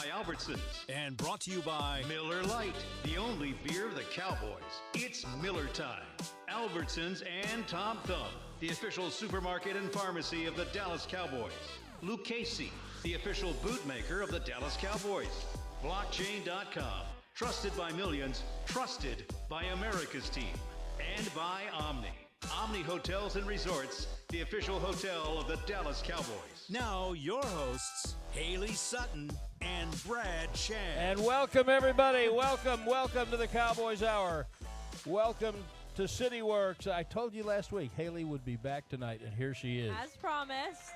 Albertsons. And brought to you by Miller Lite, the only beer of the Cowboys. It's Miller time. Albertsons and Tom Thumb, the official supermarket and pharmacy of the Dallas Cowboys. Luke Casey, the official bootmaker of the Dallas Cowboys. Blockchain.com, trusted by millions, trusted by America's team. And by Omni. Omni Hotels and Resorts, the official hotel of the Dallas Cowboys. now your hosts, Haley Sutton and Brad Shand. And welcome, everybody. Welcome to the Cowboys Hour. Welcome to CityWorks. I told you last week Haley would be back tonight, and here she is. As promised.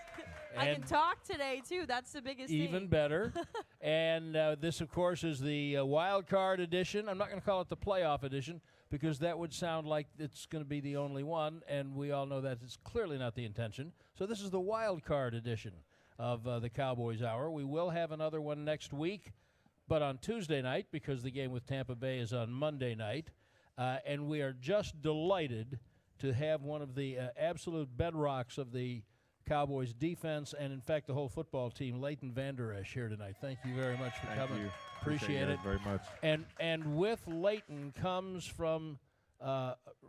I can talk today, too. That's the biggest thing. Even better. And this, of course, is the wild card edition. I'm not going to call it the playoff edition because that would sound like it's going to be the only one, and we all know that it's clearly not the intention. So this is the wild card edition of the Cowboys Hour. We will have another one next week, but on Tuesday night because the game with Tampa Bay is on Monday night. And we are just delighted to have one of the absolute bedrocks of the Cowboys defense and, in fact, the whole football team, Leighton Vander Esch, here tonight. Thank you very much for coming. You. Appreciate it very much. And with Leighton comes from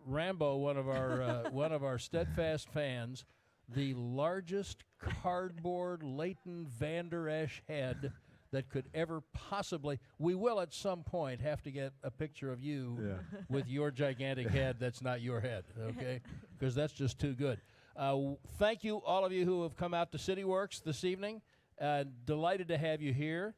Rambo, one of our steadfast fans, the largest cardboard Leighton Vander Esch head that could ever possibly. We will at some point have to get a picture of you with your gigantic head that's not your head, okay? Because that's just too good. Thank you, all of you who have come out to CityWorks this evening. Delighted to have you here.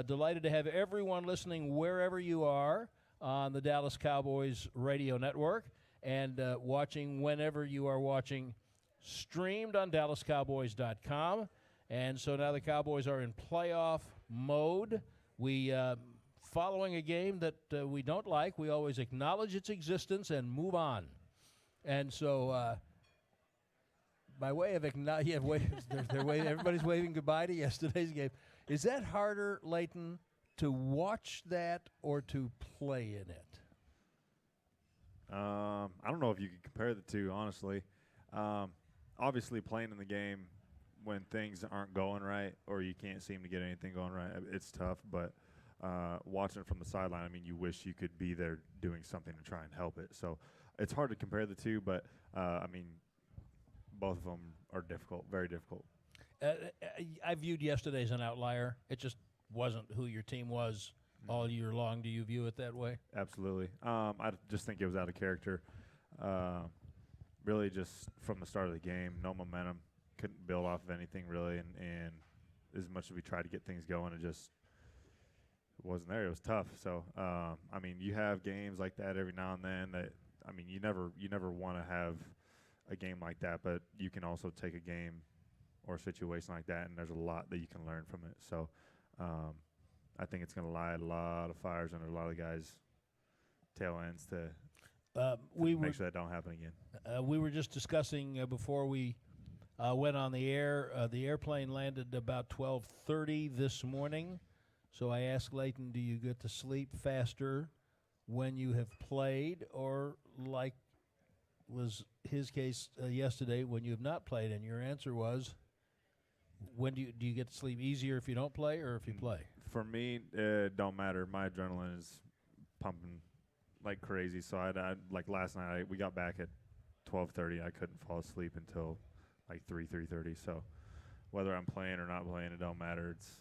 Delighted to have everyone listening wherever you are on the Dallas Cowboys radio network and watching whenever you are watching, streamed on DallasCowboys.com. And so now the Cowboys are in playoff mode. We, following a game that we don't like, we always acknowledge its existence and move on. And so by way of everybody's waving goodbye to yesterday's game. Is that harder, Leighton, to watch that or to play in it? I don't know if you could compare the two, honestly. Obviously, playing in the game when things aren't going right or you can't seem to get anything going right, it's tough. But watching it from the sideline, I mean, you wish you could be there doing something to try and help it. So it's hard to compare the two, but, I mean, both of them are difficult, very difficult. I viewed yesterday as an outlier. It just wasn't who your team was all year long. Do you view it that way? Absolutely. I just think it was out of character. Really just from the start of the game, no momentum. Couldn't build off of anything really, and as much as we tried to get things going, it just wasn't there. It was tough. So, I mean, you have games like that every now and then that, I mean, you never want to have a game like that, but you can also take a game or a situation like that, and there's a lot that you can learn from it. So I think it's going to light a lot of fires under a lot of guys' tail ends to make sure that don't happen again. We were just discussing before we went on the air. The airplane landed about 12:30 this morning. So I asked Leighton, do you get to sleep faster when you have played, or like was his case yesterday when you have not played? And your answer was, when do you get to sleep easier if you don't play or if you play? For me, it don't matter. My adrenaline is pumping like crazy. So I like last night, we got back at 12:30. I couldn't fall asleep until like 3:30. So whether I'm playing or not playing, it don't matter. It's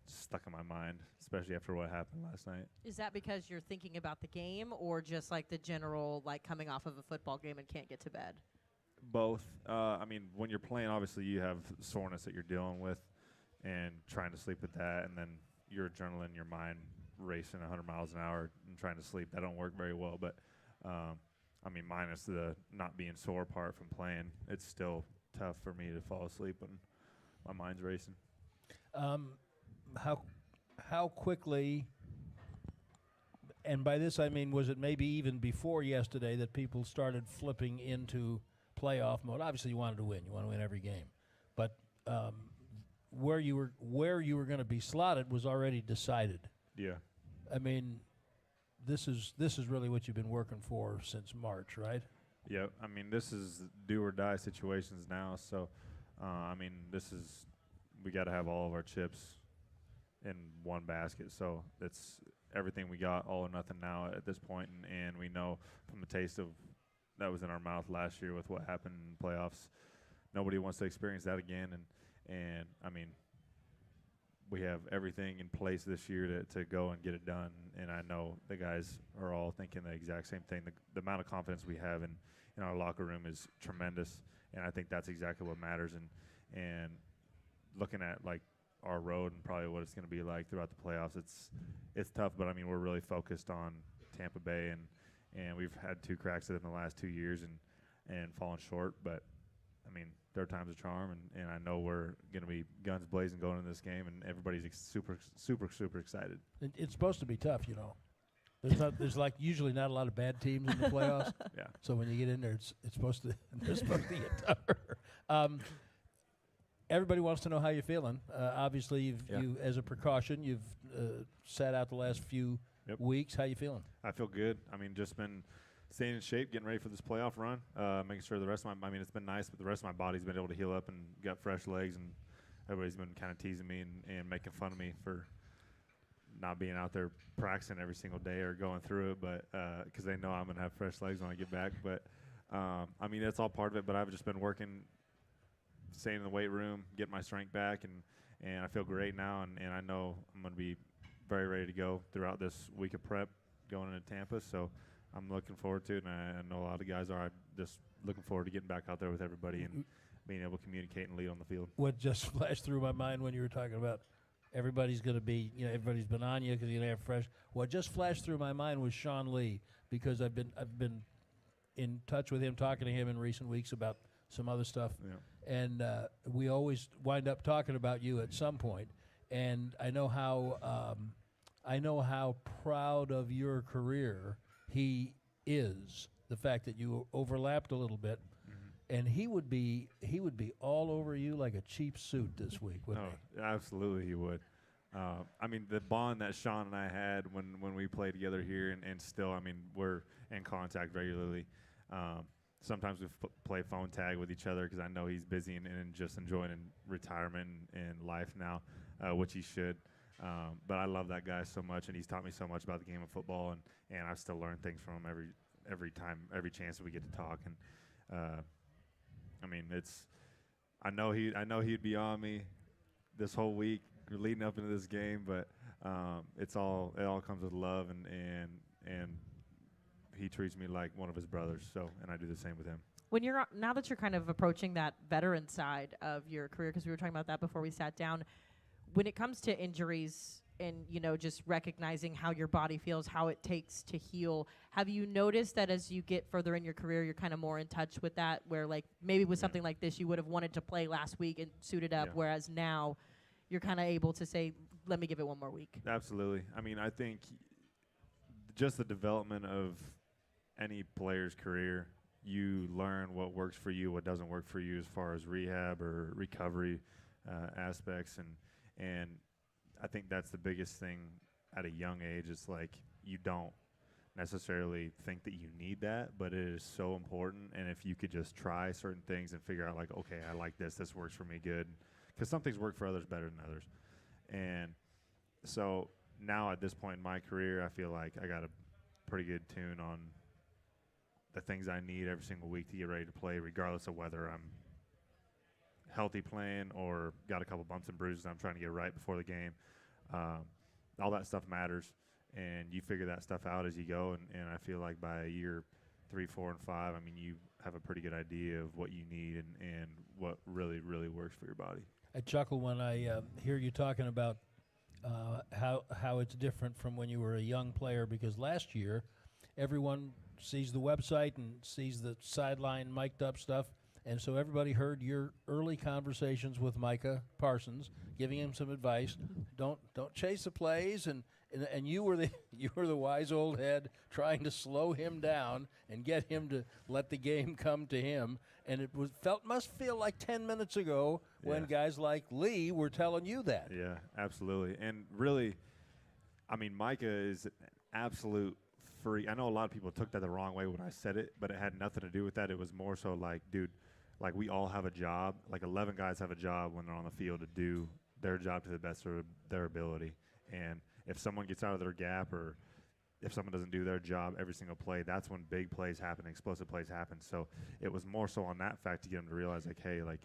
stuck in my mind, especially after what happened last night. Is that because you're thinking about the game or just like the general, like coming off of a football game and can't get to bed? Both. I mean, when you're playing, obviously you have soreness that you're dealing with and trying to sleep with that, and then your adrenaline, your mind racing 100 miles an hour and trying to sleep. That don't work very well. But, I mean, minus the not being sore part from playing, it's still tough for me to fall asleep when my mind's racing. How quickly, and by this I mean, was it maybe even before yesterday that people started flipping into playoff mode? Obviously, you wanted to win. You want to win every game, but where you were going to be slotted was already decided. Yeah. I mean, this is really what you've been working for since March, right? Yeah. I mean, this is do or die situations now. So, I mean, we got to have all of our chips in one basket. So it's everything we got, all or nothing now at this point, and we know from the taste of that was in our mouth last year with what happened in the playoffs. Nobody wants to experience that again, and I mean, we have everything in place this year to go and get it done, and I know the guys are all thinking the exact same thing. The amount of confidence we have in our locker room is tremendous, and I think that's exactly what matters. And looking at like our road and probably what it's going to be like throughout the playoffs, it's tough, but I mean we're really focused on Tampa Bay, and we've had 2 cracks at it in the last 2 years and fallen short, but I mean third time's a charm, and I know we're going to be guns blazing going into this game, and everybody's super excited. It's supposed to be tough, you know. There's like usually not a lot of bad teams in the playoffs. Yeah. So when you get in there, it's supposed to get tougher. Everybody wants to know how you're feeling. Obviously, you as a precaution, you've sat out the last few weeks. How you feeling? I feel good. I mean, just been staying in shape, getting ready for this playoff run, making sure the rest of my – I mean, it's been nice, but the rest of my body's been able to heal up and got fresh legs, and everybody's been kind of teasing me and making fun of me for not being out there practicing every single day or going through it, but because they know I'm going to have fresh legs when I get back. But, I mean, that's all part of it, but I've just been working, staying in the weight room, getting my strength back, and I feel great now, and I know I'm going to be very ready to go throughout this week of prep going into Tampa. So I'm looking forward to it, and I know a lot of guys are. I'm just looking forward to getting back out there with everybody and being able to communicate and lead on the field. What just flashed through my mind when you were talking about everybody's going to be, you know, everybody's been on you because you're going to have fresh. What just flashed through my mind was Sean Lee, because I've been in touch with him, talking to him in recent weeks about some other stuff, and we always wind up talking about you at some point. And I know how proud of your career he is, the fact that you overlapped a little bit, and he would be all over you like a cheap suit this week, wouldn't he? Absolutely he would. I mean, the bond that Sean and I had when we played together here, and still, I mean, we're in contact regularly. Sometimes we play phone tag with each other because I know he's busy and just enjoying retirement and life now, which he should. But I love that guy so much, and he's taught me so much about the game of football, and I still learn things from him every time, every chance that we get to talk. And I mean, I know he'd be on me this whole week leading up into this game, but it all comes with love, and he treats me like one of his brothers. So, and I do the same with him. When now that you're kind of approaching that veteran side of your career, because we were talking about that before we sat down, when it comes to injuries and, you know, just recognizing how your body feels, how it takes to heal, have you noticed that as you get further in your career, you're kind of more in touch with that, where like maybe with something like this, you would have wanted to play last week and suited up, whereas now you're kind of able to say, let me give it one more week? Absolutely. I mean, I think just the development of any player's career, you learn what works for you, what doesn't work for you as far as rehab or recovery aspects, and I think that's the biggest thing at a young age. It's like you don't necessarily think that you need that, but it is so important. And if you could just try certain things and figure out like, okay, I like this works for me good, because some things work for others better than others. And so now at this point in my career, I feel like I got a pretty good tune on the things I need every single week to get ready to play, regardless of whether I'm healthy playing or got a couple bumps and bruises I'm trying to get right before the game. All that stuff matters, and you figure that stuff out as you go, and I feel like by year 3, 4, and 5, I mean, you have a pretty good idea of what you need and what really, really works for your body. I chuckle when I hear you talking about how it's different from when you were a young player, because last year everyone sees the website and sees the sideline mic'd up stuff, and so everybody heard your early conversations with Micah Parsons, giving him some advice. Don't chase the plays, and you were the wise old head trying to slow him down and get him to let the game come to him. And it must feel like 10 minutes ago when guys like Lee were telling you that. Yeah, absolutely. And really, I mean, Micah is an absolute freak. I know a lot of people took that the wrong way when I said it, but it had nothing to do with that. It was more so like, dude, like we all have a job. Like 11 guys have a job when they're on the field to do their job to the best of their ability. And if someone gets out of their gap or if someone doesn't do their job every single play, that's when big plays happen, explosive plays happen. So it was more so on that fact to get them to realize, like, hey, like,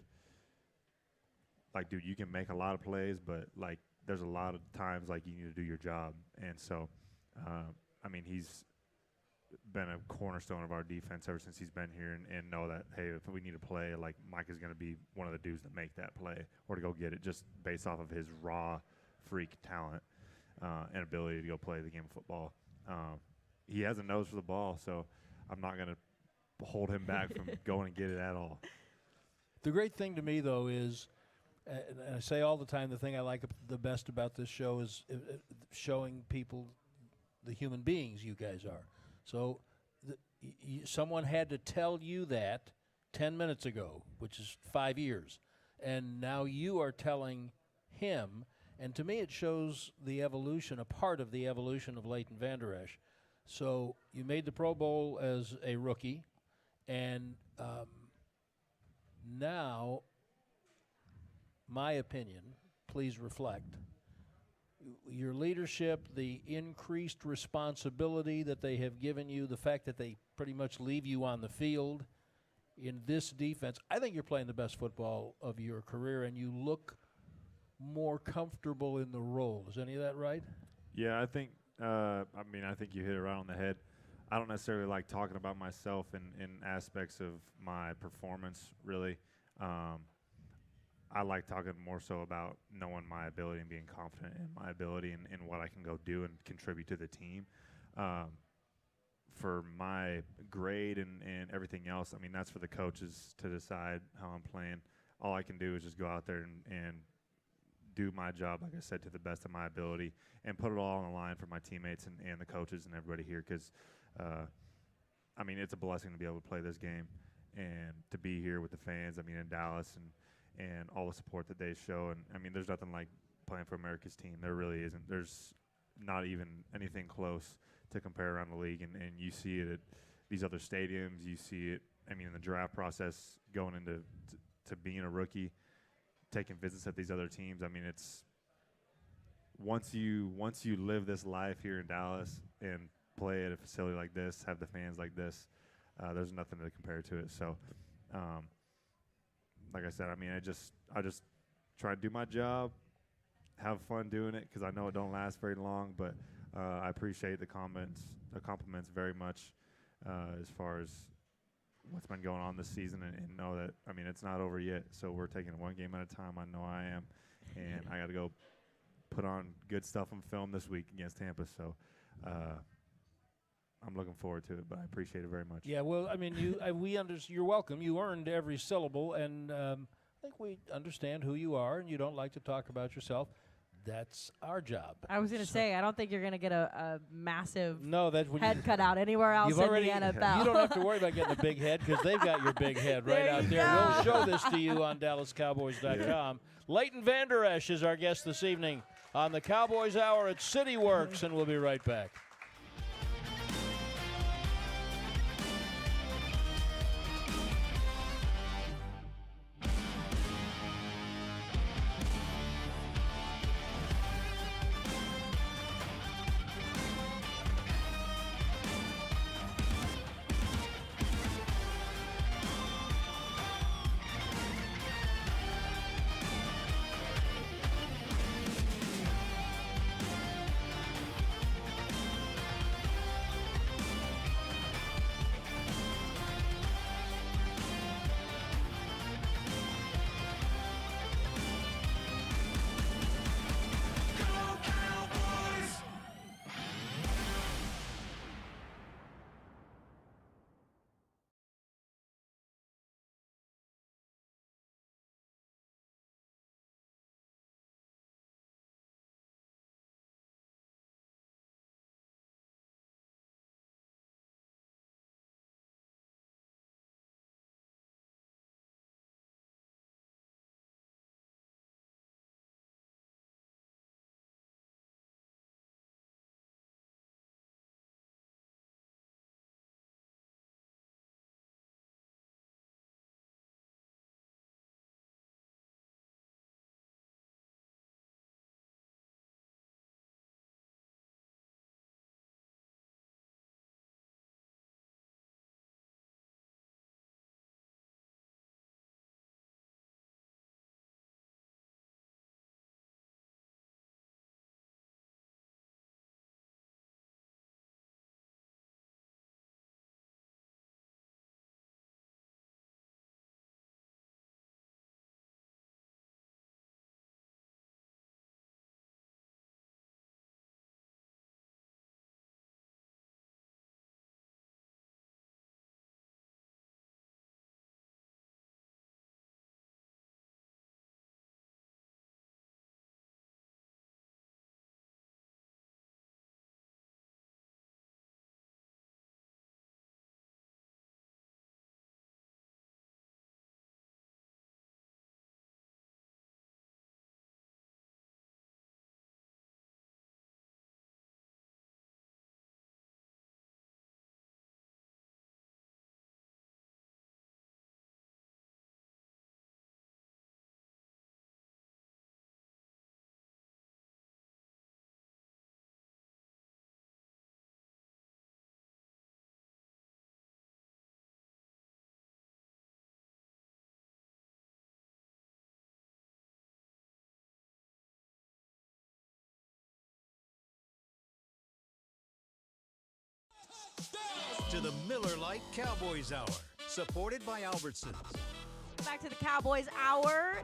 dude, you can make a lot of plays, but, like, there's a lot of times, like, you need to do your job. And so, I mean, he's been a cornerstone of our defense ever since he's been here, and know that, hey, if we need to play, like, Mike is going to be one of the dudes to make that play or to go get it just based off of his raw freak talent and ability to go play the game of football. He has a nose for the ball, so I'm not going to hold him back from going and get it at all. The great thing to me, though, is, and I say all the time, the thing I like the best about this show is showing people the human beings you guys are. So someone had to tell you that 10 minutes ago, which is 5 years, and now you are telling him. And to me, it shows the evolution, a part of the evolution of Leighton Vander Esch. So you made the Pro Bowl as a rookie, and now, my opinion, please reflect, your leadership, the increased responsibility that they have given you, the fact that they pretty much leave you on the field in this defense. I think you're playing the best football of your career, and you look more comfortable in the role. Is any of that right? Yeah, I think I think you hit it right on the head. I don't necessarily like talking about myself in aspects of my performance, really. I like talking more so about knowing my ability and being confident in my ability and what I can go do and contribute to the team. For my grade and everything else, I mean, that's for the coaches to decide how I'm playing. All I can do is just go out there and do my job, like I said, to the best of my ability and put it all on the line for my teammates and the coaches and everybody here because, I mean, it's a blessing to be able to play this game and to be here with the fans, I mean, in Dallas and all the support that they show. And, I mean, there's nothing like playing for America's team. There really isn't. There's not even anything close to compare around the league, and you see it at these other stadiums. You see it, I mean, in the draft process going into to being a rookie, taking visits at these other teams. I mean, it's once you live this life here in Dallas and play at a facility like this, have the fans like this, there's nothing to compare to it. So, like I said, I mean, I just try to do my job, have fun doing it because I know it don't last very long. But I appreciate the compliments very much as far as what's been going on this season, and know that, I mean, it's not over yet. So we're taking it one game at a time. I know I am, and I got to go put on good stuff on film this week against Tampa. So I'm looking forward to it, but I appreciate it very much. Yeah, well, I mean, you're welcome. You earned every syllable, and I think we understand who you are, and you don't like to talk about yourself. That's our job. I was going to say, I don't think you're going to get a massive head cut out anywhere else in the NFL. You don't have to worry about getting a big head because they've got your big head right out there. We'll show this to you on DallasCowboys.com. Yeah. Leighton Vander Esch is our guest this evening on the Cowboys Hour at CityWorks, and we'll be right back. to the Miller Lite Cowboys Hour, supported by Albertsons. Back to the Cowboys Hour,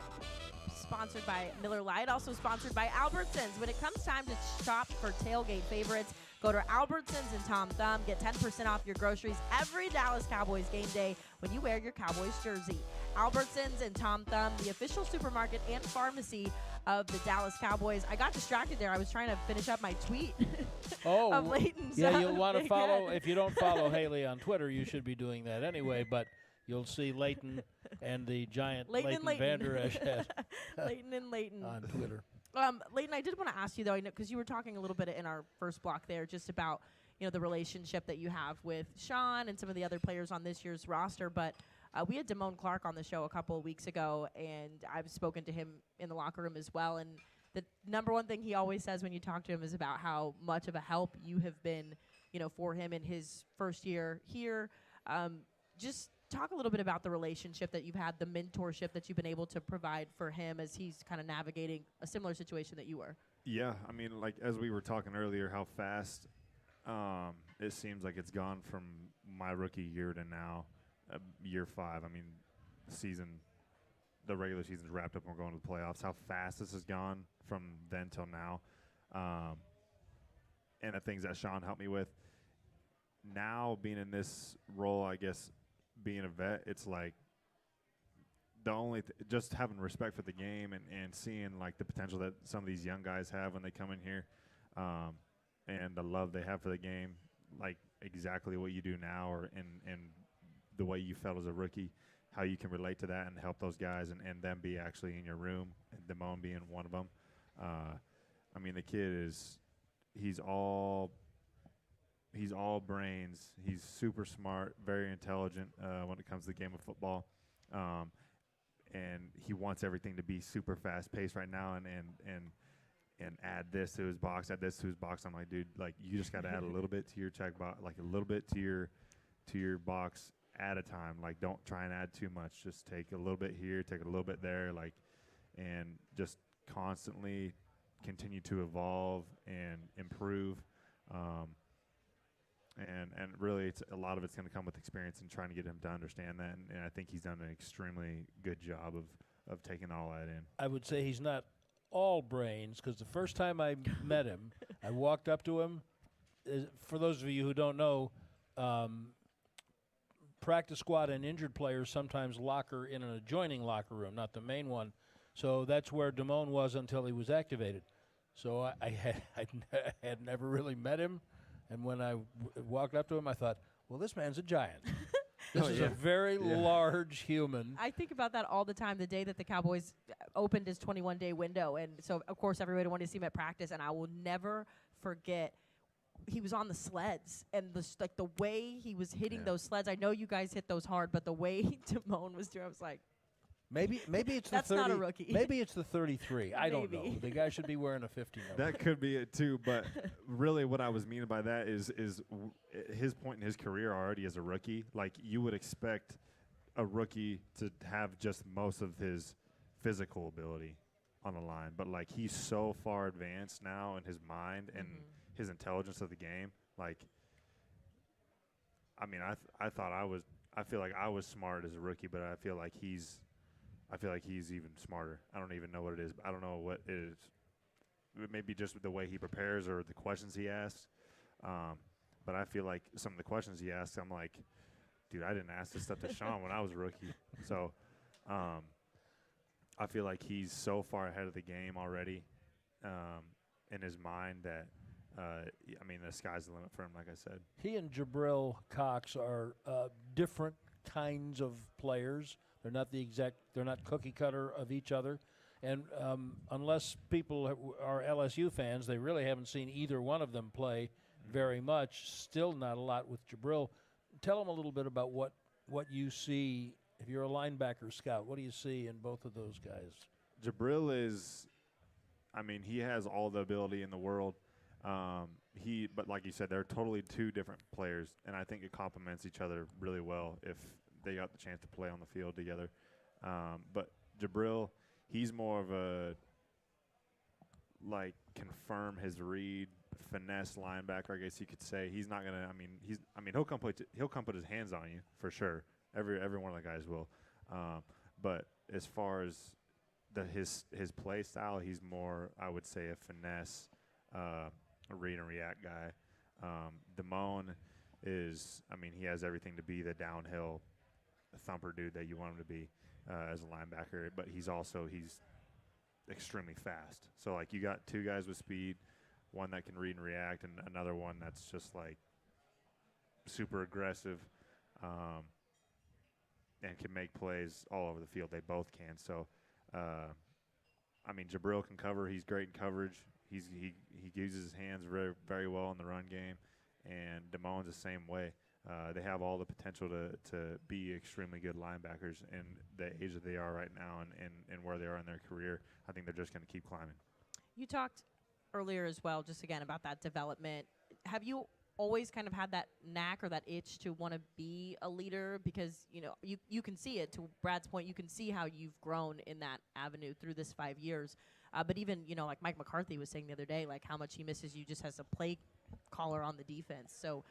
sponsored by Miller Lite, also sponsored by Albertsons. When it comes time to shop for tailgate favorites, go to Albertsons and Tom Thumb. Get 10% off your groceries every Dallas Cowboys game day when you wear your Cowboys jersey. Albertsons and Tom Thumb, the official supermarket and pharmacy of the Dallas Cowboys. I got distracted there. I was trying to finish up my tweet of Leighton's. Yeah, you'll want to follow. If you don't follow Haley on Twitter, you should be doing that anyway. But you'll see Leighton and the giant Leighton Vander Esch Leighton and Leighton on Twitter. Leighton, I did want to ask you, though, because you were talking a little bit in our first block there just about, the relationship that you have with Sean and some of the other players on this year's roster. But we had Damone Clark on the show a couple of weeks ago, and I've spoken to him in the locker room as well. And the number one thing he always says when you talk to him is about how much of a help you have been, for him in his first year here. Just talk a little bit about the relationship that you've had, the mentorship that you've been able to provide for him as he's kind of navigating a similar situation that you were. Yeah, I mean, like as we were talking earlier, how fast it seems like it's gone from my rookie year to now, year 5. I mean, the regular season's wrapped up and we're going to the playoffs. How fast this has gone from then till now, and the things that Sean helped me with. Now being in this role, I guess, being a vet, it's like the only just having respect for the game and seeing like the potential that some of these young guys have when they come in here, and the love they have for the game, like exactly what you do now and the way you felt as a rookie, how you can relate to that and help those guys and them be actually in your room, and Damone being one of them. I mean, the kid he's all brains. He's super smart, very intelligent when it comes to the game of football, and he wants everything to be super fast-paced right now. And add this to his box, add this to his box. I'm like, dude, like you just got to add a little bit to your check box, like a little bit to your box at a time. Like don't try and add too much. Just take a little bit here, take a little bit there, like, and just constantly continue to evolve and improve. And really, a lot of it's going to come with experience and trying to get him to understand that. And I think he's done an extremely good job of taking all that in. I would say he's not all brains, because the first time I met him, I walked up to him. For those of you who don't know, practice squad and injured players sometimes locker in an adjoining locker room, not the main one. So that's where Damone was until he was activated. So I had never really met him. And when I walked up to him, I thought, well, this man's a giant. This is a very large human. I think about that all the time, the day that the Cowboys opened his 21-day window. And so, of course, everybody wanted to see him at practice. And I will never forget, he was on the sleds. And the way he was hitting those sleds, I know you guys hit those hard, but the way Damone was doing, I was like, Maybe it's the 30. That's not a rookie. Maybe it's the 33. I don't know. The guy should be wearing a 50 number. That could be it too, but really what I was meaning by that is his point in his career already as a rookie. Like you would expect a rookie to have just most of his physical ability on the line, but like he's so far advanced now in his mind and his intelligence of the game. Like, I mean, I feel like I was smart as a rookie, but I feel like he's even smarter. I don't even know what it is. I don't know what it is. Maybe just the way he prepares or the questions he asks. But I feel like some of the questions he asks, I'm like, dude, I didn't ask this stuff to Sean when I was a rookie. So I feel like he's so far ahead of the game already in his mind that, I mean, the sky's the limit for him, like I said. He and Jabril Cox are different kinds of players. They're not cookie cutter of each other. And unless people are LSU fans, they really haven't seen either one of them play very much. Still not a lot with Jabril. Tell them a little bit about what you see. If you're a linebacker scout, what do you see in both of those guys? Jabril he has all the ability in the world. But like you said, they're totally two different players, and I think it complements each other really well if they got the chance to play on the field together. But Jabril, he's more of a like confirm his read, finesse linebacker, I guess you could say. He's not gonna. He'll come put his hands on you for sure. Every one of the guys will. But as far as his play style, he's more, I would say, a finesse, a read and react guy. Damone is, he has everything to be the downhill thumper dude that you want him to be as a linebacker, but he's extremely fast. So, like, you got two guys with speed, one that can read and react, and another one that's just, like, super aggressive and can make plays all over the field. They both can. So, Jabril can cover. He's great in coverage. He uses his hands very, very well in the run game, and Damone's the same way. They have all the potential to be extremely good linebackers in the age that they are right now and where they are in their career. I think they're just going to keep climbing. You talked earlier as well, just again, about that development. Have you always kind of had that knack or that itch to want to be a leader? Because, you can see it. To Brad's point, you can see how you've grown in that avenue through this 5 years. But even, like Mike McCarthy was saying the other day, like how much he misses you just as a play caller on the defense. So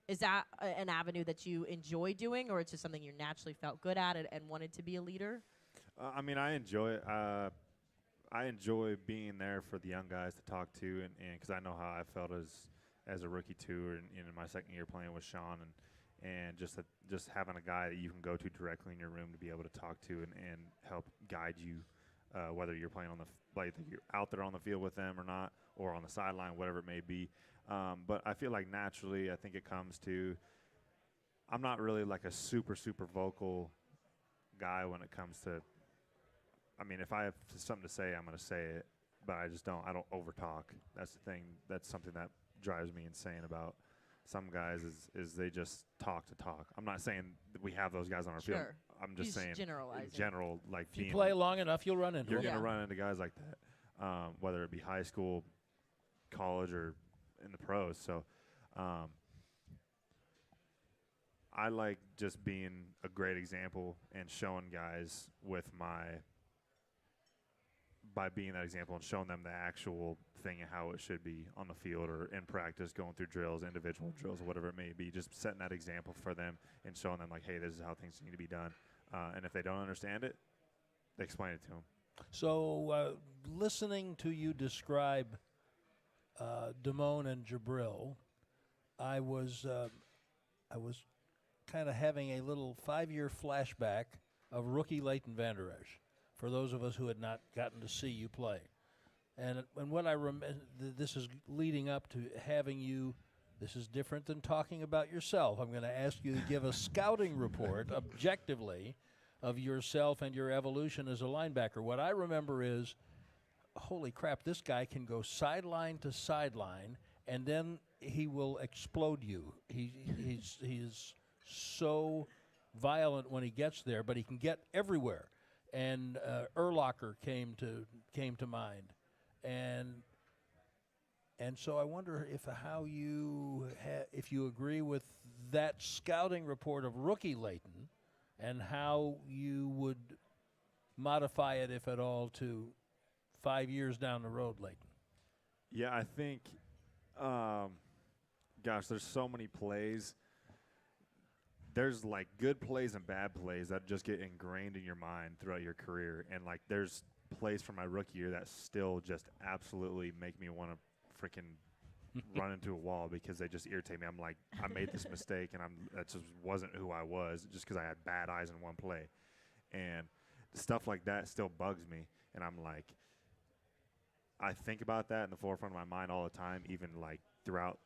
is that an avenue that you enjoy doing, or it's just something you naturally felt good at and wanted to be a leader? I enjoy it. I enjoy being there for the young guys to talk to, and because I know how I felt as a rookie too, and in my second year playing with Sean, and just having a guy that you can go to directly in your room to be able to talk to and help guide you, whether you're playing you're out there on the field with them or not, or on the sideline, whatever it may be. But I feel like naturally, I think it comes to, I'm not really like a super, super vocal guy when it comes to, if I have something to say, I'm going to say it, but I don't overtalk. That's the thing. That's something that drives me insane about some guys is they just talk to talk. I'm not saying that we have those guys on our field. I'm just saying generalizing. In general, like if you play long enough, you'll run into you're them. going to run into guys like that, whether it be high school, college, or in the pros. So I like just being a great example and showing guys by being that example and showing them the actual thing and how it should be on the field or in practice, going through drills, individual drills, whatever it may be, just setting that example for them and showing them, like, hey, this is how things need to be done. And if they don't understand it, they explain it to them. So listening to you describe Damone and Jabril, I was kind of having a little 5-year flashback of rookie Leighton Vander Esch, for those of us who had not gotten to see you play. And what I remember, this is leading up to having you, this is different than talking about yourself. I'm going to ask you to give a scouting report objectively of yourself and your evolution as a linebacker. What I remember is, holy crap, this guy can go sideline to sideline, and then he will explode you. He's so violent when he gets there, but he can get everywhere. And Urlacher came to mind, and so I wonder if you agree with that scouting report of rookie Leighton, and how you would modify it, if at all, to 5 years down the road, Leighton. Yeah, I think, there's so many plays. There's, like, good plays and bad plays that just get ingrained in your mind throughout your career. And, like, there's plays from my rookie year that still just absolutely make me want to freaking run into a wall because they just irritate me. I'm like, I made this mistake, and that just wasn't who I was just because I had bad eyes in one play. And stuff like that still bugs me. And I'm like, I think about that in the forefront of my mind all the time, even, like, throughout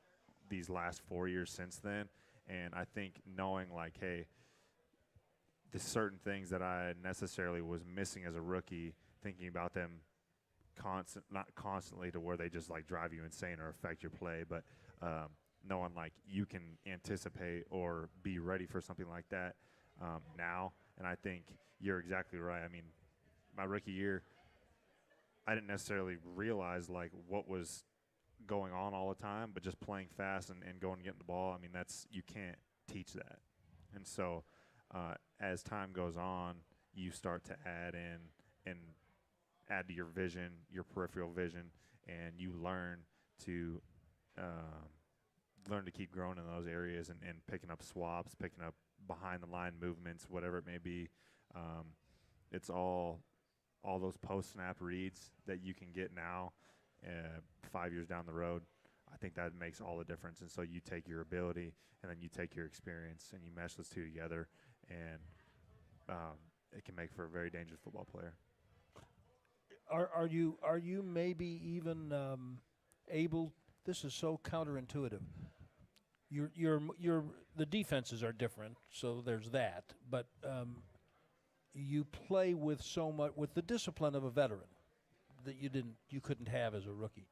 these last 4 years since then. And I think knowing, like, hey, the certain things that I necessarily was missing as a rookie, thinking about them not constantly to where they just, like, drive you insane or affect your play, but knowing, like, you can anticipate or be ready for something like that now. And I think you're exactly right. I mean, my rookie year, I didn't necessarily realize, like, what was going on all the time, but just playing fast and going and getting the ball, I mean, you can't teach that. And so as time goes on, you start to add in and add to your vision, your peripheral vision, and you learn to keep growing in those areas and picking up swaps, picking up behind the line movements, whatever it may be. It's all those post snap reads that you can get now, 5 years down the road. I think that makes all the difference. And so you take your ability and then you take your experience and you mesh those two together, and it can make for a very dangerous football player. Are you maybe even able? This is so counterintuitive. The defenses are different, so there's that. But you play with so much with the discipline of a veteran that you couldn't have as a rookie,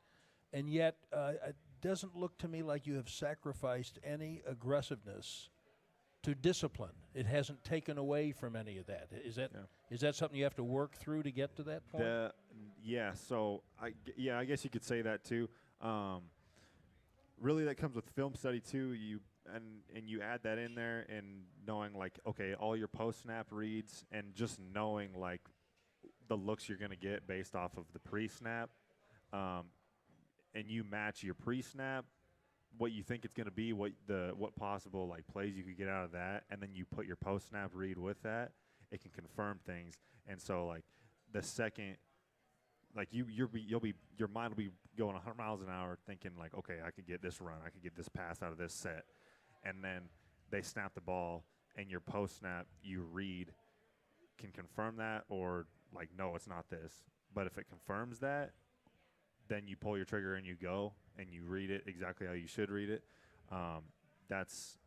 and yet it doesn't look to me like you have sacrificed any aggressiveness to discipline. It hasn't taken away from any of that. Is that something you have to work through to get to that point? So I guess you could say that too. Really, that comes with film study too. You add that in there, and knowing like, okay, all your post snap reads, and just knowing like the looks you're going to get based off of the pre snap, and you match your pre snap, what you think it's going to be, what possible like plays you could get out of that, and then you put your post snap read with that, it can confirm things. And so like the second, like your mind will be going 100 miles an hour thinking like, okay, I could get this run, I could get this pass out of this set, and then they snap the ball, and your post snap you read can confirm that, or like, no, it's not this. But if it confirms that, then you pull your trigger and you go and you read it exactly how you should read it. That's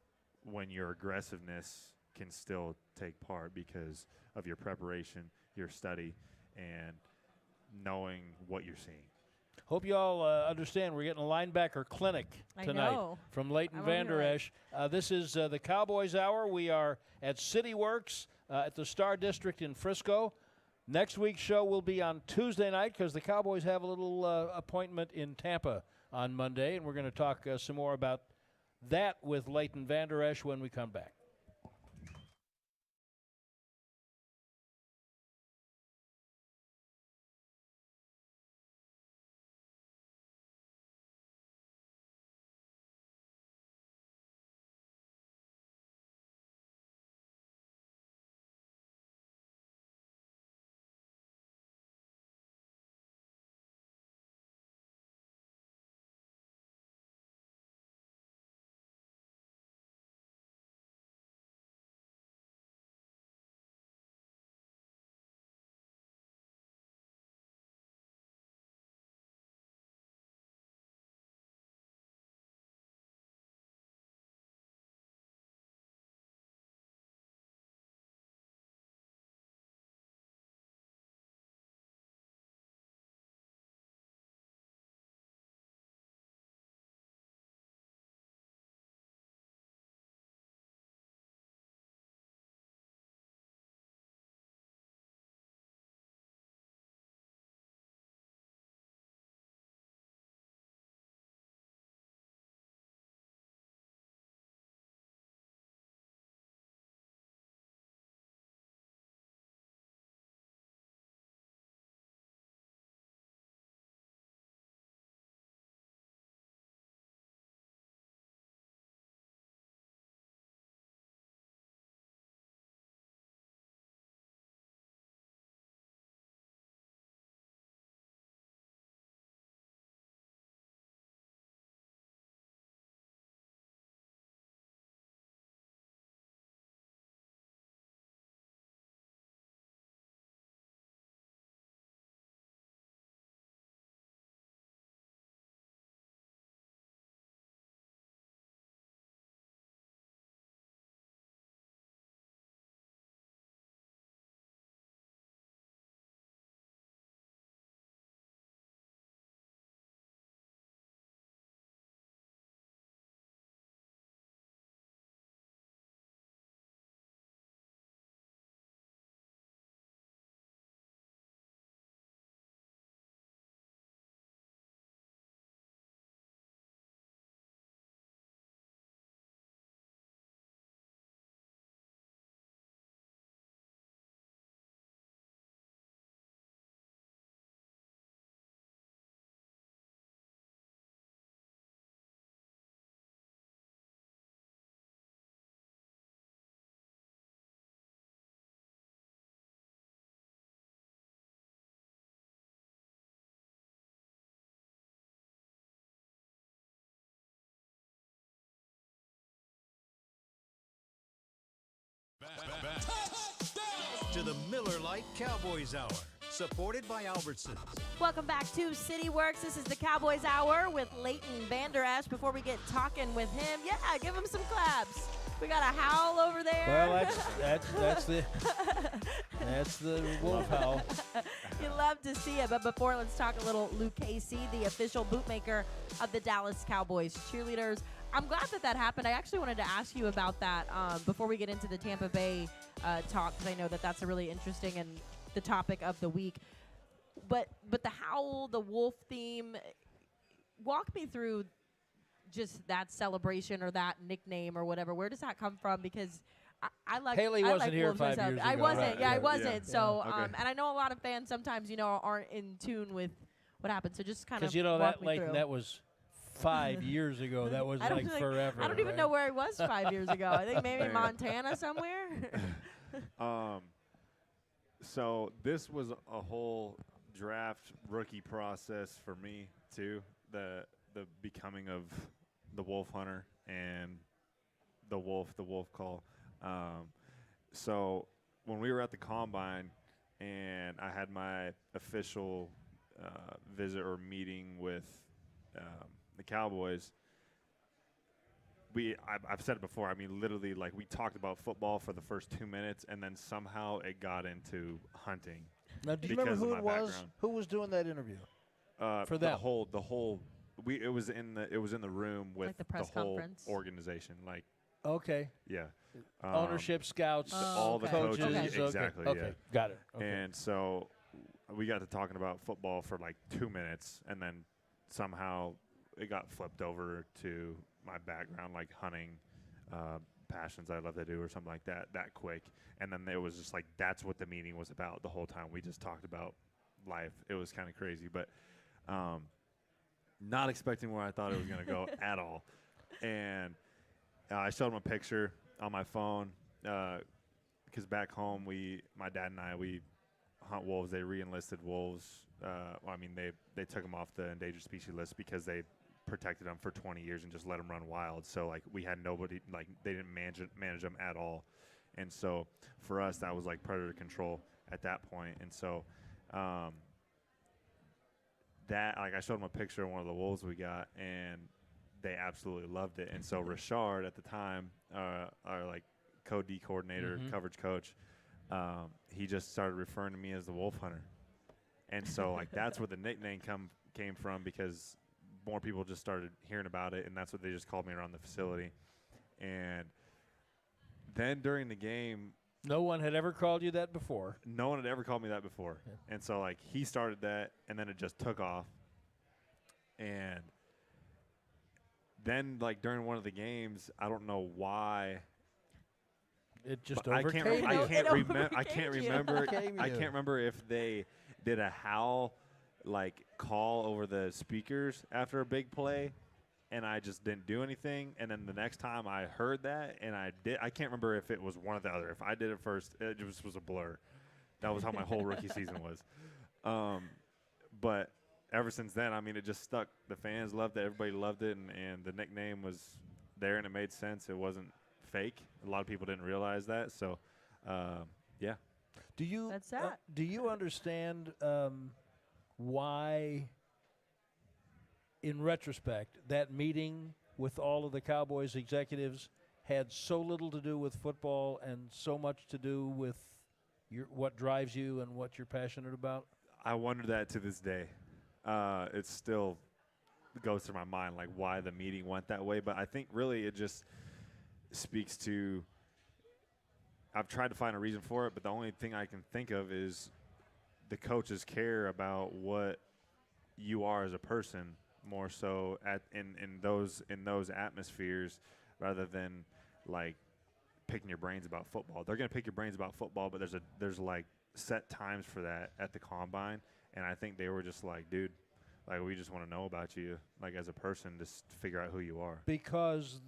when your aggressiveness can still take part because of your preparation, your study, and knowing what you're seeing. Hope you all understand we're getting a linebacker clinic tonight from Leighton Vander Esch. This is the Cowboys Hour. We are at CityWorks at the Star District in Frisco. Next week's show will be on Tuesday night because the Cowboys have a little appointment in Tampa on Monday, and we're going to talk some more about that with Leighton Vander Esch when we come back. To the Miller Lite Cowboys Hour, supported by Albertsons. Welcome back to City Works. This is the Cowboys Hour with Leighton Vander Esch. Before we get talking with him, give him some claps. We got a howl over there. Well, that's the wolf howl. You love to see it. But before, let's talk a little Lucchese, the official bootmaker of the Dallas Cowboys cheerleaders. I'm glad that happened. I actually wanted to ask you about that before we get into the Tampa Bay talk, because I know that's a really interesting and the topic of the week. But the howl, the wolf theme, walk me through just that celebration or that nickname or whatever. Where does that come from? Because I like Haley I wasn't like here wolves 5 myself. years I ago. wasn't. Right. I wasn't. So Okay. and I know a lot of fans sometimes aren't in tune with what happened. So just kind of Because walk that me Leighton, through. that was 5 years ago. That was I don't like think- forever. I don't even right? know where I was 5 years ago. I think maybe Man. Montana somewhere. So this was a whole draft rookie process for me too. The becoming of the wolf hunter and the wolf call. So when we were at the combine and I had my official visit or meeting with the Cowboys, I've said it before. I mean, literally, like, we talked about football for the first 2 minutes, and then somehow it got into hunting. Now, do you because remember who of it my was? background. Who was doing that interview? For the them. whole. It was in the room with Like the press whole conference? organization. Like, Okay. yeah, Ownership, scouts, all the okay. coaches. coaches, Okay. exactly. Okay. Yeah. Got it. Okay. And so we got to talking about football for like 2 minutes, and then somehow it got flipped over to my background, like hunting, passions I love to do or something like that quick. And then it was just like that's what the meeting was about the whole time. We just talked about life. It was kind of crazy, but not expecting where I thought it was going to go at all. And I showed him a picture on my phone because back home, my dad and I, we hunt wolves. They re-enlisted wolves. They took them off the endangered species list because they protected them for 20 years and just let them run wild. So, like, we had nobody, like, they didn't manage them at all. And so, for us, that was, like, predator control at that point. And so, I showed them a picture of one of the wolves we got, and they absolutely loved it. And so, Richard, at the time, our, like, co-D coordinator, coverage coach, he just started referring to me as the wolf hunter. And so, like, that's where the nickname came from, because more people just started hearing about it, and that's what they just called me around the facility. And then during the game, No one had ever called you that before. no one had ever called me that before. Yeah. And so, like, he started that, and then it just took off. And then, like, during one of the games, I don't know why. It just but I overcame can't, you. I can't, It remember. I overcame can't you. remember. Overcame I you. can't remember if they did a howl, like, call over the speakers after a big play, and I just didn't do anything. And then the next time I heard that, and I can't remember if it was one or the other. If I did it first, it just was a blur. That was how my whole rookie season was. But ever since then, I mean, it just stuck. The fans loved it. Everybody loved it, and the nickname was there, and it made sense. It wasn't fake. A lot of people didn't realize that. So, yeah. Do you That's that. do you understand why, in retrospect, that meeting with all of the Cowboys executives had so little to do with football and so much to do with what drives you and what you're passionate about? I wonder that to this day. It still goes through my mind, like, why the meeting went that way. But I think really it just speaks to – I've tried to find a reason for it, but the only thing I can think of is the coaches care about what you are as a person more so in those atmospheres rather than, like, picking your brains about football. They're going to pick your brains about football, but there's like set times for that at the combine, and I think they were just like, dude, like, we just want to know about you, like, as a person, just figure out who you are. Because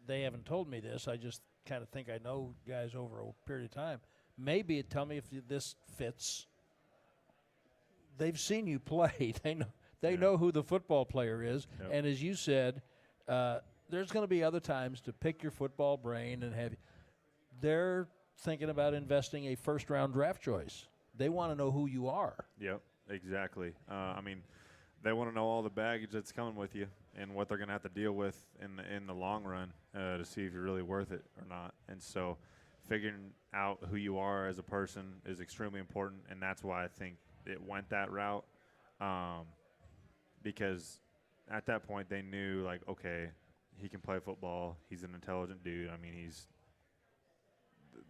they haven't told me this. I just kind of think I know guys over a period of time. Maybe tell me if this fits. They've seen you play. They know who the football player is. Yep. And as you said, there's going to be other times to pick your football brain and have. They're thinking about investing a first-round draft choice. They want to know who you are. Yep, exactly. I mean, they want to know all the baggage that's coming with you and what they're going to have to deal with in the long run to see if you're really worth it or not. And so figuring out who you are as a person is extremely important, and that's why I think it went that route, because at that point they knew, like, okay, he can play football. He's an intelligent dude. I mean, he's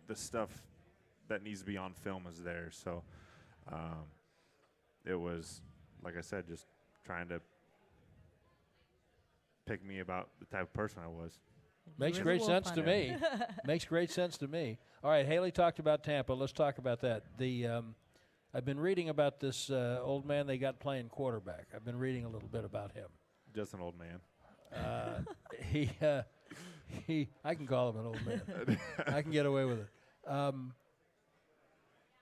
the stuff that needs to be on film is there. So it was, like I said, just trying to pick me about the type of person I was. Makes great sense to me. Makes great sense to me. All right, Haley talked about Tampa. Let's talk about that. I've been reading about this old man they got playing quarterback. I've been reading a little bit about him. Just an old man. I can call him an old man. I can get away with it.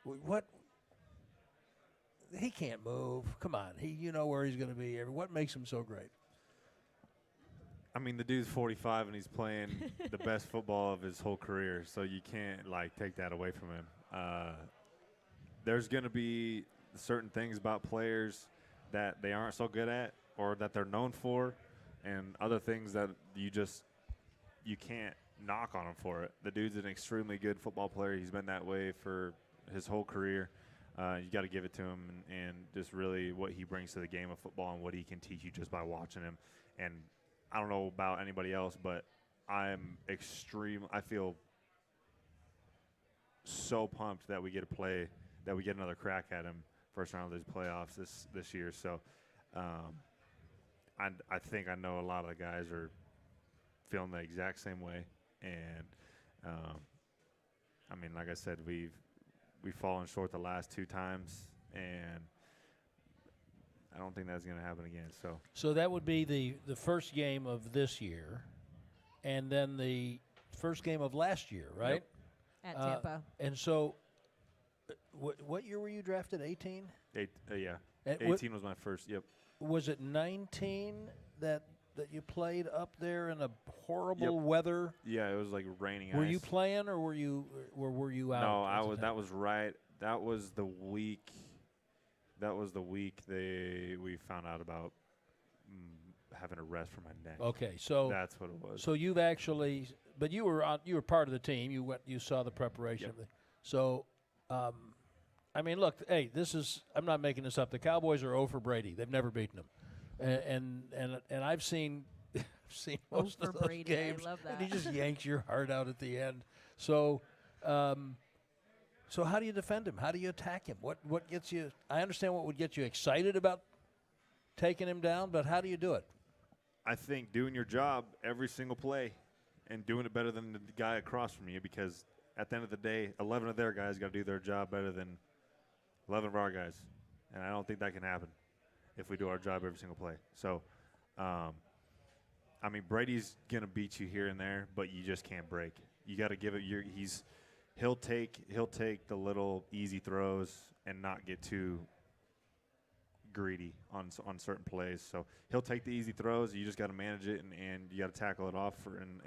What? He can't move. Come on. You know where he's going to be. What makes him so great? I mean, the dude's 45 and he's playing the best football of his whole career, so you can't, like, take that away from him. There's going to be certain things about players that they aren't so good at or that they're known for, and other things that you can't knock on him for it. The dude's an extremely good football player. He's been that way for his whole career. You got to give it to him, and just really what he brings to the game of football and what he can teach you just by watching him. And I don't know about anybody else, but I feel so pumped that we get another crack at him first round of these playoffs this year. So I think I know a lot of the guys are feeling the exact same way. And I mean, like I said, we've fallen short the last 2 times, and I don't think that's going to happen again. So that would be the first game of this year, and then the first game of last year, right? At Tampa. And so, what year were you drafted? 18. Yeah. 18 was my first. Yep. Was it 19 that you played up there in a horrible weather? Yeah, it was like raining. Were ice. you playing, or were you out? No, I was. That was right. That was the week. We found out about having a rest for my neck. Okay, so that's what it was. So you've actually, but you were part of the team. You saw the preparation. Yep. So, I mean, look, hey, I'm not making this up. The Cowboys are 0 for Brady. They've never beaten him, and I've seen most of those Brady, games. I love that. And he just yanks your heart out at the end. So. So how do you defend him? How do you attack him? What gets you? I understand what would get you excited about taking him down, but how do you do it? I think doing your job every single play and doing it better than the guy across from you, because at the end of the day, 11 of their guys got to do their job better than 11 of our guys, and I don't think that can happen if we do our job every single play. So, I mean, Brady's going to beat you here and there, but you just can't break. You got to give it He'll take the little easy throws and not get too greedy on certain plays. So he'll take the easy throws. You just got to manage it, and you got to tackle it off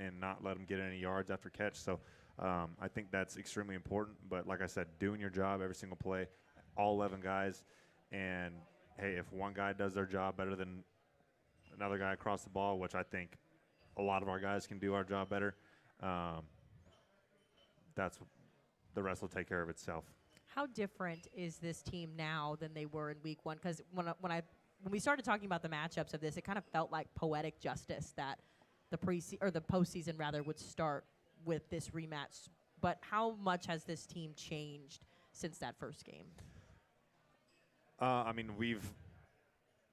and not let him get any yards after catch. So I think that's extremely important. But like I said, doing your job every single play, all 11 guys. And, hey, if one guy does their job better than another guy across the ball, which I think a lot of our guys can do our job better, the rest will take care of itself. How different is this team now than they were in week 1? Because when we started talking about the matchups of this, it kind of felt like poetic justice that the postseason rather would start with this rematch. But how much has this team changed since that first game? I mean, we've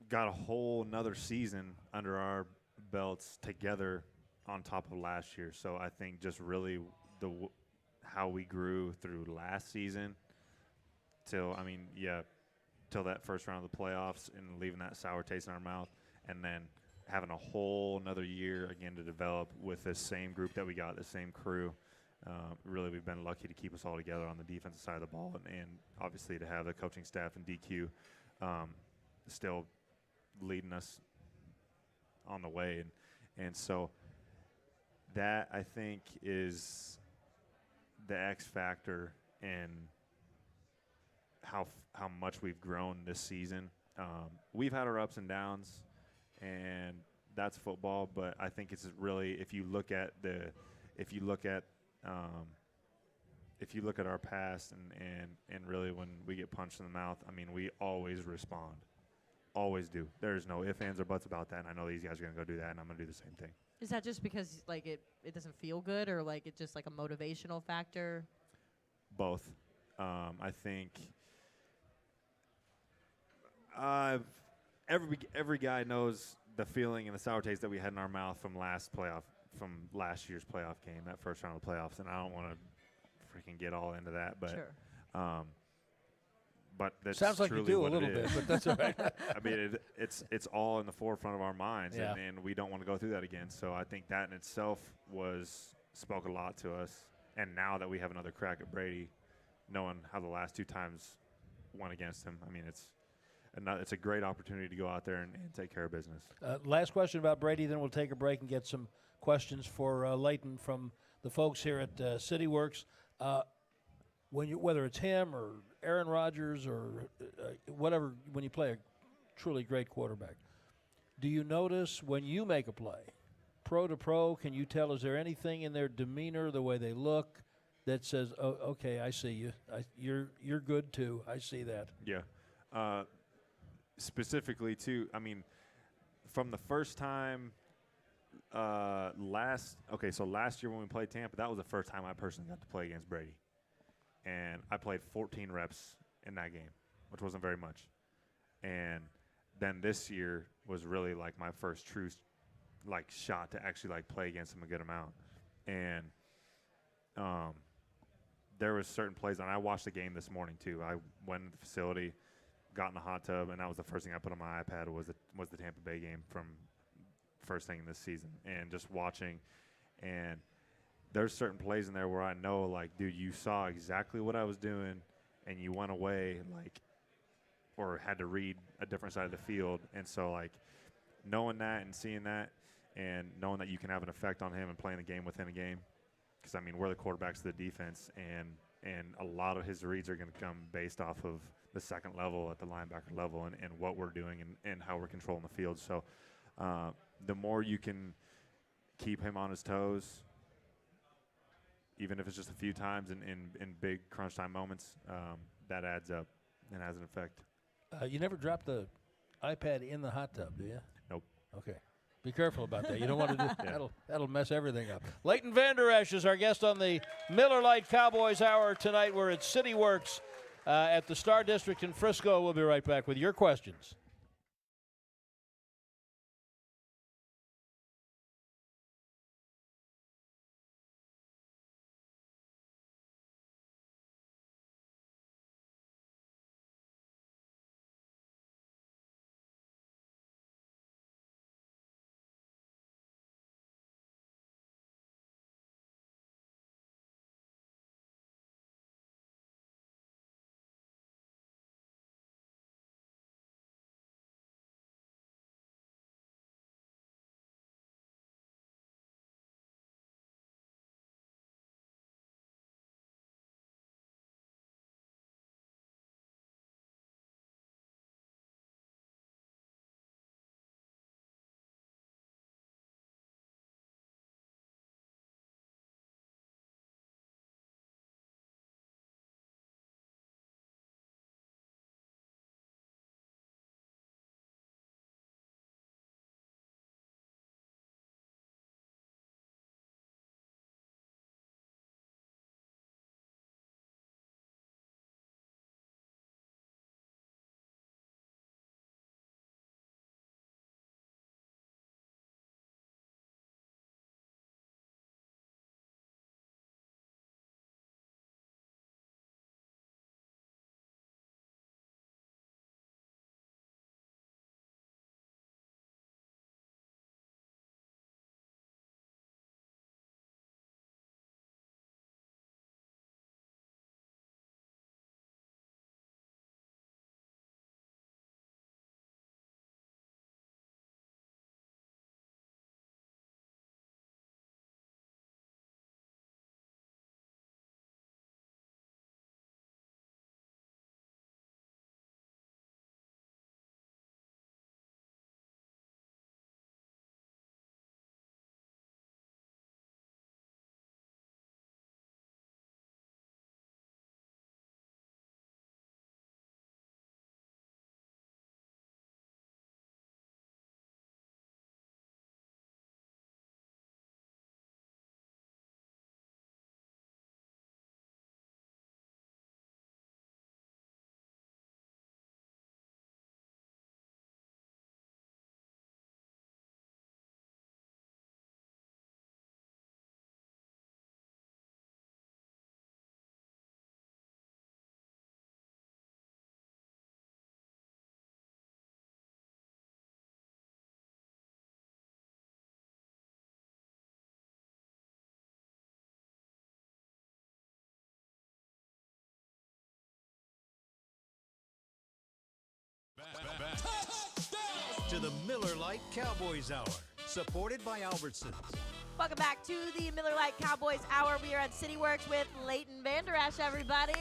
got a whole another season under our belts together on top of last year. So I think just really how we grew through last season till that first round of the playoffs and leaving that sour taste in our mouth, and then having a whole another year again to develop with this same group that we got, the same crew. Really, we've been lucky to keep us all together on the defensive side of the ball, and obviously to have the coaching staff and DQ still leading us on the way. And so that, I think, is the X factor in how much we've grown this season. We've had our ups and downs, and that's football. But I think it's really if you look at our past and really when we get punched in the mouth, I mean, we always respond. Always do. There's no ifs, ands, or buts about that. And I know these guys are going to go do that, and I'm going to do the same thing. Is that just because like it doesn't feel good, or like it's just like a motivational factor? Both. I think every guy knows the feeling and the sour taste that we had in our mouth from last year's playoff game, that first round of the playoffs. And I don't want to freaking get all into that, but Sure. But that's sounds like you truly do a what little it bit, is. but that's all right. I mean, it's all in the forefront of our minds, Yeah. and we don't want to go through that again. So I think that in itself spoke a lot to us. And now that we have another crack at Brady, knowing how the last 2 times went against him, I mean, it's a great opportunity to go out there and take care of business. Last question about Brady, then we'll take a break and get some questions for Leighton from the folks here at CityWorks. Whether it's him or Aaron Rodgers or whatever, when you play a truly great quarterback, do you notice when you make a play, pro to pro, can you tell, is there anything in their demeanor, the way they look, that says, oh, okay, I see you. You're good too. I see that. Yeah. Specifically, too, I mean, from the first time last year when we played Tampa, that was the first time I personally got to play against Brady. And I played 14 reps in that game, which wasn't very much. And then this year was really like my first true shot to actually play against him a good amount. And there was certain plays, and I watched the game this morning too. I went to the facility, got in the hot tub, and that was the first thing I put on my iPad was the Tampa Bay game from first thing this season, and just watching. And there's certain plays in there where I know, dude, you saw exactly what I was doing, and you went away, or had to read a different side of the field. And so, knowing that and seeing that and knowing that you can have an effect on him and playing the game within a game, because, I mean, we're the quarterbacks of the defense, and a lot of his reads are going to come based off of the second level at the linebacker level and what we're doing and how we're controlling the field. So the more you can keep him on his toes, even if it's just a few times in big crunch time moments, that adds up and has an effect. You never drop the iPad in the hot tub, do you? Nope. Okay. Be careful about that. You don't want to do Yeah. That'll mess everything up. Leighton Vander Esch is our guest on the Miller Lite Cowboys Hour tonight. We're at CityWorks at the Star District in Frisco. We'll be right back with your questions. To the Miller Lite Cowboys Hour, supported by Albertsons. Welcome back to the Miller Lite Cowboys Hour. We are at CityWorks with Leighton Vander Esch, everybody.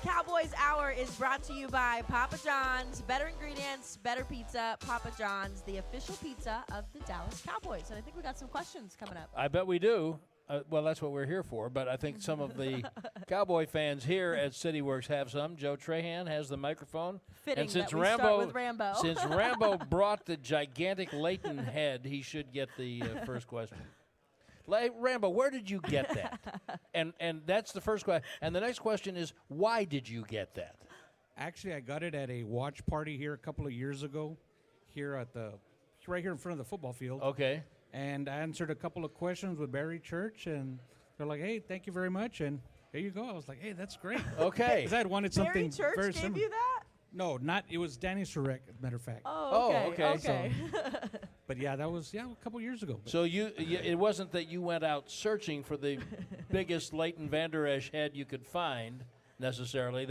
Cowboys Hour is brought to you by Papa John's. Better ingredients, better pizza. Papa John's, the official pizza of the Dallas Cowboys. And I think we got some questions coming up. I bet we do. Well, that's what we're here for, but I think some of the Cowboy fans here at CityWorks have some. Joe Trahan has the microphone. Fitting and since that we start with Rambo. Since Rambo brought the gigantic Leighton head, he should get the first question. Rambo, where did you get that? and that's the first question. And the next question is, why did you get that? Actually, I got it at a watch party here a couple of years ago, right here in front of the football field. Okay. And I answered a couple of questions with Barry Church, and they're like, "Hey, thank you very much." And there you go. I was like, "Hey, that's great." Okay. Because I had wanted something Barry Church very gave similar. you that? No, it was Danny Surek, as a matter of fact. Oh, okay. okay. But yeah, that was a couple years ago. So it wasn't that you went out searching for the biggest Leighton Vander Esch head you could find necessarily.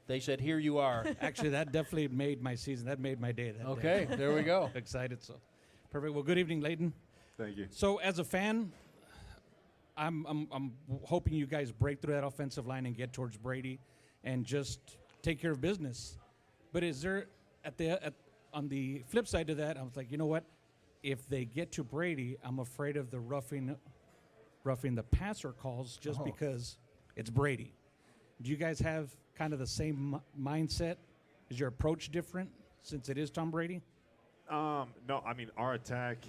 They said, "Here you are." Actually, that definitely made my season. That made my day. Okay, there we go. Excited. So perfect. Well, good evening, Leighton. Thank you. So as a fan, I'm hoping you guys break through that offensive line and get towards Brady, and just take care of business. But is there on the flip side to that? I was like, you know what? If they get to Brady, I'm afraid of the roughing the passer calls just because it's Brady. Do you guys have kind of the same mindset? Is your approach different since it is Tom Brady? No, I mean, our attack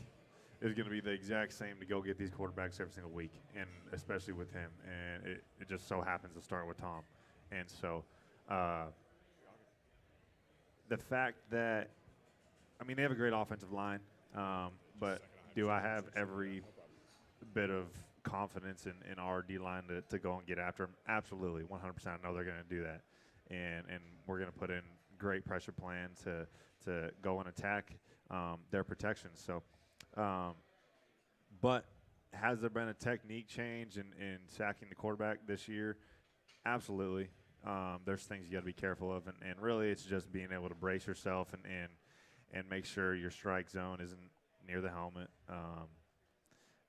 is going to be the exact same to go get these quarterbacks every single week, and especially with him. And it just so happens to start with Tom. And so the fact that, I mean, they have a great offensive line, but do I have every bit of confidence in our D-line to go and get after him? Absolutely, 100%. I know they're going to do that. And we're going to put in great pressure plan to go and attack their protection. So, but has there been a technique change in sacking the quarterback this year? Absolutely. There's things you got to be careful of, and really it's just being able to brace yourself and make sure your strike zone isn't near the helmet.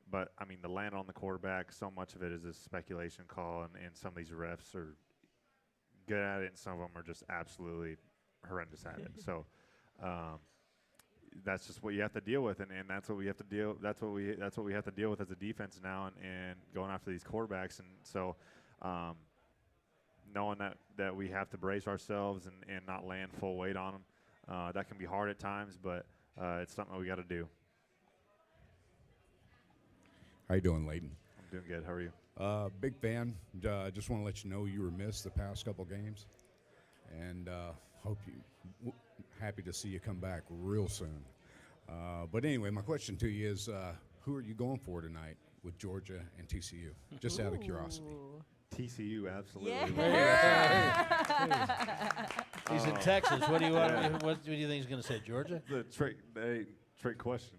But, I mean, the land on the quarterback, so much of it is a speculation call, and some of these refs are good at it, and some of them are just absolutely horrendous at it. So that's just what you have to deal with, and that's what we have to deal. That's what we have to deal with as a defense now, and going after these quarterbacks. And so, knowing that we have to brace ourselves and not land full weight on them, that can be hard at times, but it's something we got to do. How you doing, Leighton? I'm doing good. How are you? Big fan. Just want to let you know you were missed the past couple games, and hope you happy to see you come back real soon. But anyway, my question to you is, who are you going for tonight with Georgia and TCU? Just out of curiosity. TCU, absolutely. Yeah. He's in Texas. What do you want? What do you think he's going to say, Georgia? The trick question.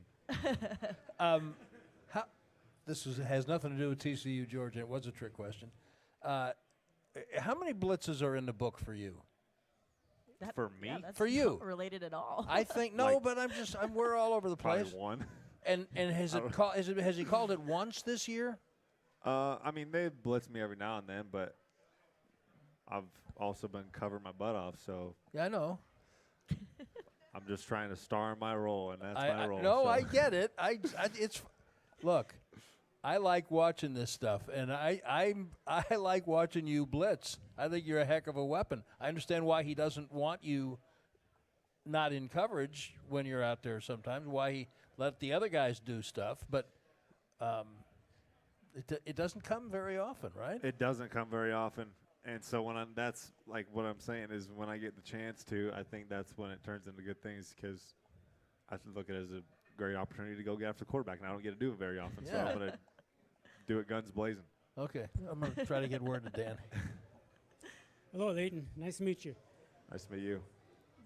This has nothing to do with TCU, Georgia. It was a trick question. How many blitzes are in the book for you? For me? Yeah, that's For you. not related at all. I think no, Like- but we're all over the place. Probably one. And has he called it once this year? I mean, they blitz me every now and then, but I've also been covering my butt off, so Yeah, I know. I'm just trying to star in my role, and that's my role. No, so. I get it. Look. I like watching this stuff, and I like watching you blitz. I think you're a heck of a weapon. I understand why he doesn't want you not in coverage when you're out there sometimes, why he let the other guys do stuff, but it doesn't come very often, right? It doesn't come very often, and so that's like what I'm saying is when I get the chance to, I think that's when it turns into good things because I look at it as a great opportunity to go get after the quarterback, and I don't get to do it very often, so I'm going to do it guns blazing. Okay. I'm going to try to get word to Dan. Hello, Leighton. Nice to meet you. Nice to meet you.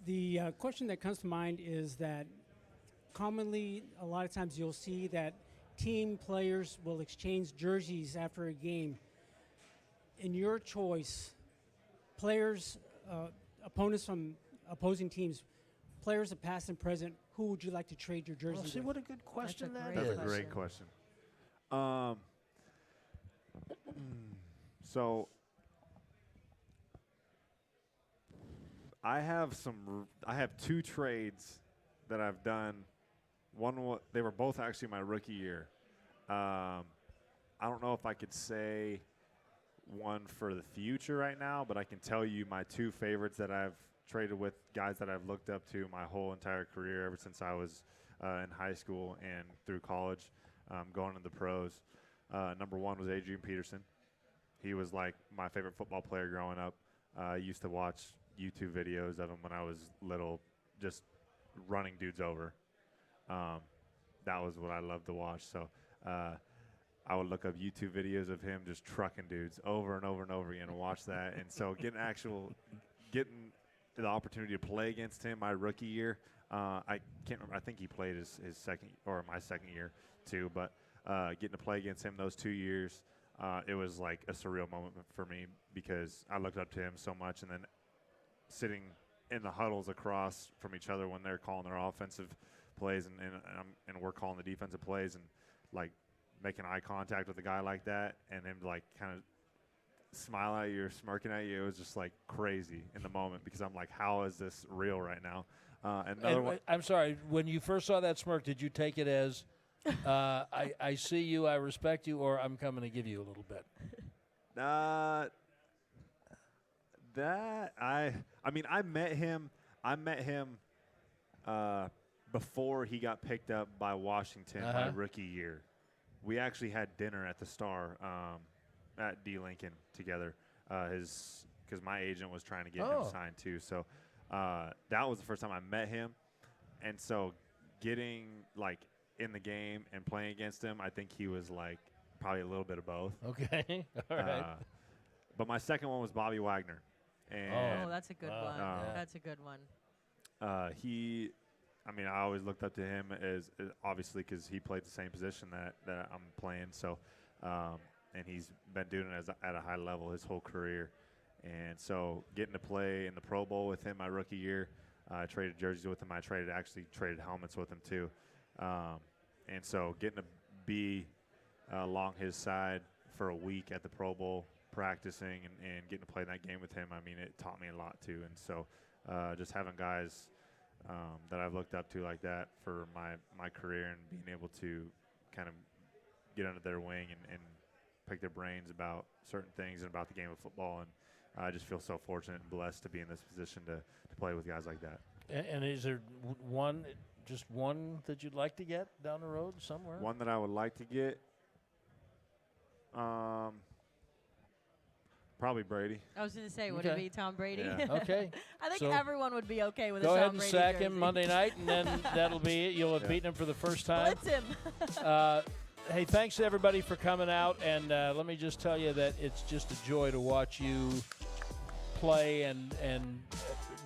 The question that comes to mind is that commonly, a lot of times you'll see that team players will exchange jerseys after a game. In your choice, players, opponents from opposing teams, players of past and present, who would you like to trade your jersey See with? what a good question that great is. That's a great question. So I have two trades that I've done. They were both actually my rookie year. I don't know if I could say one for the future right now, but I can tell you my two favorites that I've traded with, guys that I've looked up to my whole entire career ever since I was in high school and through college, going into the pros. Number one was Adrian Peterson. He was like my favorite football player growing up. I used to watch YouTube videos of him when I was little, just running dudes over. That was what I loved to watch. So I would look up YouTube videos of him just trucking dudes over and over and over again and watch that. And so getting the opportunity to play against him my rookie year, I can't remember. I think he played his second or my second year too. But getting to play against him those 2 years, it was like a surreal moment for me because I looked up to him so much. And then sitting in the huddles across from each other when they're calling their offensive plays and we're calling the defensive plays, and like making eye contact with a guy like that and him like kind of smile at you or smirking at you, it was just like crazy in the moment because I'm like, how is this real right now? I'm sorry, when you first saw that smirk, did you take it as I see you, I respect you, or I'm coming to give you a little bit? I met him before he got picked up by Washington my rookie year. We actually had dinner at the Star at D. Lincoln together, because my agent was trying to get him signed too. So that was the first time I met him, and so getting like in the game and playing against him, I think he was like probably a little bit of both. Okay, all right. But my second one was Bobby Wagner. And that's a good one. That's a good one. I always looked up to him as obviously because he played the same position that I'm playing. So, and he's been doing it at a high level his whole career. And so getting to play in the Pro Bowl with him my rookie year, I traded jerseys with him. I traded helmets with him too. And so getting to be along his side for a week at the Pro Bowl, practicing and getting to play that game with him, it taught me a lot too. And so just having guys that I've looked up to like that for my career and being able to kind of get under their wing and pick their brains about certain things and about the game of football. And I just feel so fortunate and blessed to be in this position to play with guys like that. And is there just one that you'd like to get down the road somewhere? One that I would like to get? Probably Brady. I was going to say, would it be Tom Brady? Yeah. Okay. I think everyone would be okay with a Go Tom ahead and Brady sack jersey. him Monday night, and then that'll be it. You'll have beaten him for the first time. Blitz him. Hey, thanks to everybody for coming out, and let me just tell you that it's just a joy to watch you play and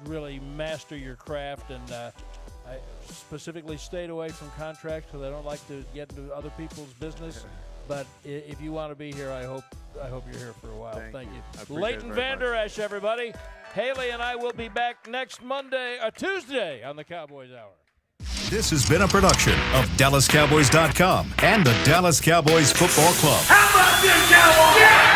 really master your craft. And I specifically stayed away from contracts because I don't like to get into other people's business. But if you want to be here, I hope you're here for a while. Thank you. Leighton Vander Esch, everybody. Haley and I will be back next Tuesday on the Cowboys Hour. This has been a production of DallasCowboys.com and the Dallas Cowboys Football Club. How about this, Cowboys? Yeah!